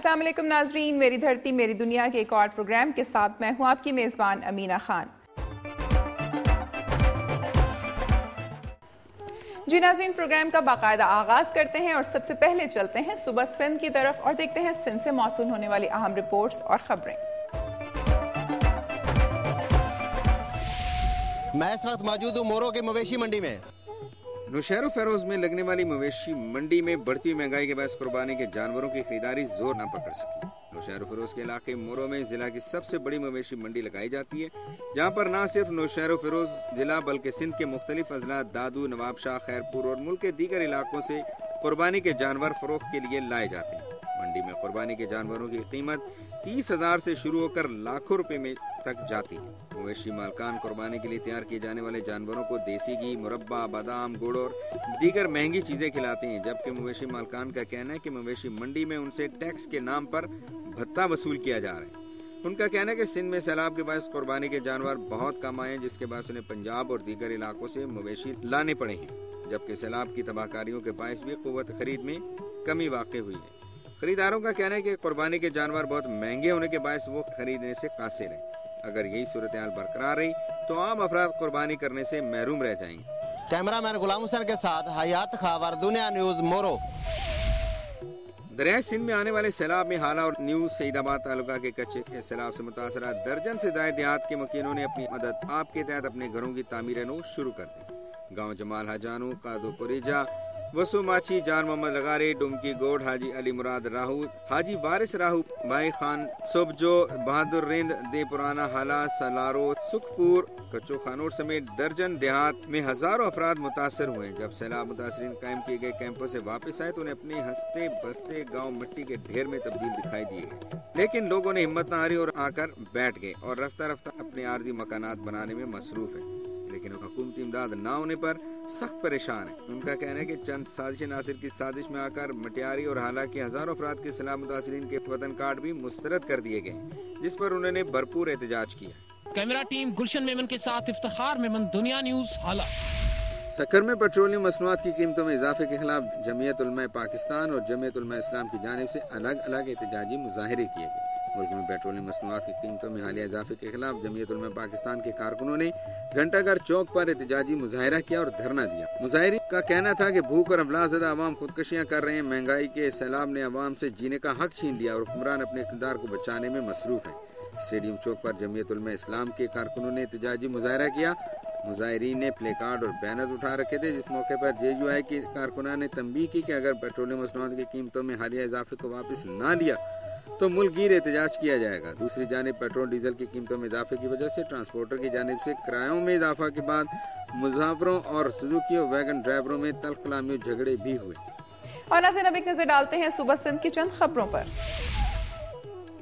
السلام علیکم ناظرین، میری دھرتی میری دنیا کے ایک اور پروگرام کے ساتھ میں ہوں آپ کی میزبان امینہ خان۔ جی ناظرین، پروگرام کا باقاعدہ آغاز کرتے ہیں اور سب سے پہلے چلتے ہیں صبح سندھ کی طرف اور دیکھتے ہیں سندھ سے موصول ہونے والی اہم رپورٹس اور خبریں۔ میں اس وقت موجود ہوں مورو کے مویشی منڈی میں۔ نوشہر و فیروز میں لگنے والی مویشی منڈی میں بڑھتی مہنگائی کے باعث قربانی کے جانوروں کی خریداری زور نہ پکڑ سکی۔ نوشہر و فیروز کے علاقے مورو میں ضلع کی سب سے بڑی مویشی منڈی لگائی جاتی ہے، جہاں پر نہ صرف نوشہر و فیروز ضلع بلکہ سندھ کے مختلف اضلاع دادو، نواب شاہ، خیرپور اور ملک کے دیگر علاقوں سے قربانی کے جانور فروخت کے لیے لائے جاتے ہیں۔ منڈی میں قربانی کے جانوروں کی قیمت 30,000 سے شروع ہو کر لاکھوں روپے میں تک جاتی ہے۔ مویشی مالکان قربانی کے لیے تیار کیے جانے والے جانوروں کو دیسی گھی، مربع، بادام، گڑ اور دیگر مہنگی چیزیں کھلاتے ہیں، جبکہ مویشی مالکان کا کہنا ہے کہ مویشی منڈی میں ان سے ٹیکس کے نام پر بھتہ وصول کیا جا رہا ہے۔ ان کا کہنا ہے کہ سندھ میں سیلاب کے باعث قربانی کے جانور بہت کم آئے ہیں، جس کے باعث انہیں پنجاب اور دیگر علاقوں سے مویشی لانے پڑے ہیں، جبکہ سیلاب کی تباہ کاریوں کے باعث بھی قوت خرید میں کمی واقع ہوئی ہے۔ خریداروں کا کہنا ہے کہ قربانی کے جانور بہت مہنگے ہونے کے باعث وہ خریدنے سے قاصر ہیں۔ اگر یہی صورتحال برقرار رہی تو عام افراد قربانی کرنے سے محروم رہ جائیں گے۔ کیمرہ مین غلام حسین کے ساتھ حیات خاور، دنیا نیوز، مورو۔ دریائے سندھ میں آنے والے سیلاب میں حالہ اور نیو سعید آباد تعلقہ کے کچے کے سیلاب سے متاثرہ درجن سے زائد دیہات کے مکینوں نے اپنی مدد آپ کے تحت اپنے گھروں کی تعمیر نو شروع کر دی۔ گاؤں جمال حجانو، قادو پریجا، وسو ماچی، جان محمد لغارے، ڈومکی گوڑ، حاجی علی مراد راہو، حاجی وارث راہو، بھائی خان صوبجو، بہادر رند، دے پرانا، حالہ، سلارو، سکھپور، کچو خانور سمیت درجن دیہات میں ہزاروں افراد متاثر ہوئے۔ جب سیلاب متاثرین قائم کیے گئے کیمپوں سے واپس آئے تو انہیں اپنے ہنستے بستے گاؤں مٹی کے ڈھیر میں تبدیل دکھائی دیے گئے، لیکن لوگوں نے ہمت نہ ہاری اور آ کر بیٹھ گئے اور رفتہ رفتہ اپنے عارضی مکانات بنانے میں مصروف ہیں، لیکن حکومتی امداد نہ ہونے پر سخت پریشان ہے۔ ان کا کہنا ہے کہ چند سازش ناصر کی سازش میں آ کر مٹیاری اور حالانکہ ہزاروں افراد کے سیلاب متاثرین کے وطن کارڈ بھی مسترد کر دیے گئے، جس پر انہوں نے بھرپور احتجاج کیا۔ کیمرہ ٹیم گلشن میمن کے ساتھ افتخار میمن، دنیا نیوز، حالہ۔ سکر میں پیٹرولیم مصنوعات کی قیمتوں میں اضافے کے خلاف جمعیت علماء پاکستان اور جمعیت علماء اسلام کی جانب سے الگ الگ احتجاجی مظاہرے کیے گئے۔ ملک میں پیٹرولیم مصنوعات کی قیمتوں میں حالیہ اضافے کے خلاف جمعیت علماء پاکستان کے کارکنوں نے گھنٹہ گھر چوک پر احتجاجی مظاہرہ کیا اور دھرنا دیا۔ مظاہرین کا کہنا تھا کہ بھوک اور افلاس زدہ عوام خودکشیاں کر رہے ہیں، مہنگائی کے سیلاب نے عوام سے جینے کا حق چھین لیا اور حکمران اپنے اقتدار کو بچانے میں مصروف ہیں۔ اسٹیڈیم چوک پر جمعیت علماء اسلام کے کارکنوں نے احتجاجی مظاہرہ کیا۔ مظاہرین نے پلے کارڈ اور بینر اٹھا رکھے تھے، جس موقع پر جے یو آئی کے کارکنان نے تنبیہ کی کہ اگر پیٹرولیم مصنوعات کی قیمتوں میں حالیہ اضافے کو واپس نہ لیا تو ملک گیر احتجاج کیا جائے گا۔ دوسری جانب پیٹرول ڈیزل کی قیمتوں میں اضافے کی وجہ سے ٹرانسپورٹر کی جانب سے کرایوں میں اضافہ کے بعد مسافروں اور سزوکی اور ویگن ڈرائیوروں میں تلخ کلامی اور جھگڑے بھی ہوئے۔ اور ناظرین اب ایک نظر ڈالتے ہیں صبح سندھ کی چند خبروں پر۔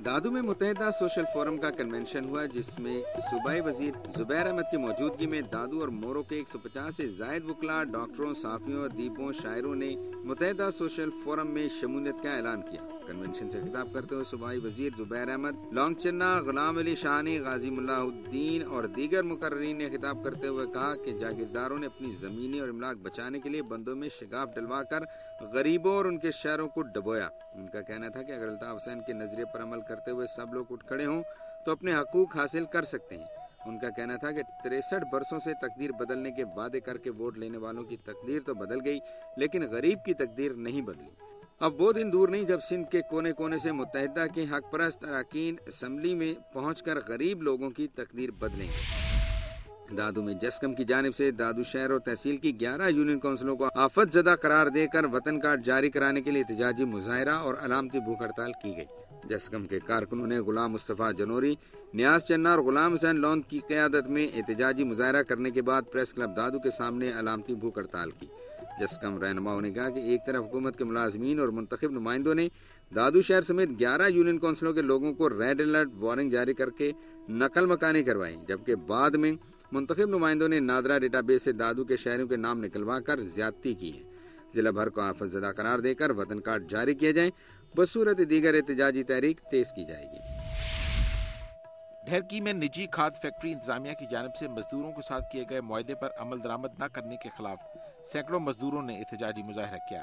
دادو میں متحدہ سوشل فورم کا کنونشن ہوا، جس میں صوبائی وزیر زبیر احمد کی موجودگی میں دادو اور مورو کے 150 سے زائد وکلاء، ڈاکٹروں، صحافیوں، ادیبوں، شاعروں نے متحدہ سوشل فورم میں شمولیت کا اعلان کیا۔ کنونشن سے خطاب کرتے ہوئے صوبائی وزیر زبیر احمد، لانگ چنا، غلام علی شاہانی، غازی اللہ الدین اور دیگر مقررین نے خطاب کرتے ہوئے کہا کہ جاگیرداروں نے اپنی زمینیں اور املاک بچانے کے لیے بندوں میں شگاف ڈلوا کر غریبوں اور ان کے شہروں کو ڈبویا۔ ان کا کہنا تھا کہ اگر الطاف حسین کے نظریے پر عمل کرتے ہوئے سب لوگ اٹھ کھڑے ہوں تو اپنے حقوق حاصل کر سکتے ہیں۔ ان کا کہنا تھا کہ 63 برسوں سے تقدیر بدلنے کے وعدے کر کے ووٹ لینے والوں کی تقدیر تو بدل گئی، لیکن غریب کی تقدیر نہیں بدلی۔ اب وہ دن دور نہیں جب سندھ کے کونے کونے سے متحدہ کے حق پرست اراکین اسمبلی میں پہنچ کر غریب لوگوں کی تقدیر بدلیں گے۔ دادو میں جسکم کی جانب سے دادو شہر اور تحصیل کی 11 یونین کونسلوں کو آفت زدہ قرار دے کر وطن کارڈ جاری کرانے کے لیے احتجاجی مظاہرہ اور علامتی بھوک ہڑتال کی گئی۔ جسکم کے کارکنوں نے غلام مصطفیٰ جنوری، نیاز چنا اور غلام حسین لون کی قیادت میں احتجاجی مظاہرہ کرنے کے بعد پریس کلب دادو کے سامنے علامتی بھوک ہڑتال کی۔ جسکم رہنماؤں نے کہا کہ ایک طرف حکومت کے ملازمین اور منتخب نمائندوں نے دادو شہر سمیت 11 یونین کونسلوں کے لوگوں کو ریڈ الرٹ وارننگ جاری کر کے نقل مکانی کروائی، جبکہ بعد میں منتخب نمائندوں نے نادرا ڈیٹا بیس سے دادو کے شہریوں کے نام نکلوا کر زیادتی کی ہے۔ ضلع بھر کو آفت زدہ قرار دے کر وطن کارڈ جاری کیے جائیں، بصورت دیگر احتجاجی تحریک تیز کی جائے گی۔ ڈھیرکی میں نجی کھاد فیکٹری انتظامیہ کی جانب سے مزدوروں کے ساتھ کیے گئے معاہدے پر عمل درآمد نہ کرنے کے خلاف سینکڑوں مزدوروں نے احتجاجی مظاہرہ کیا۔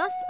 10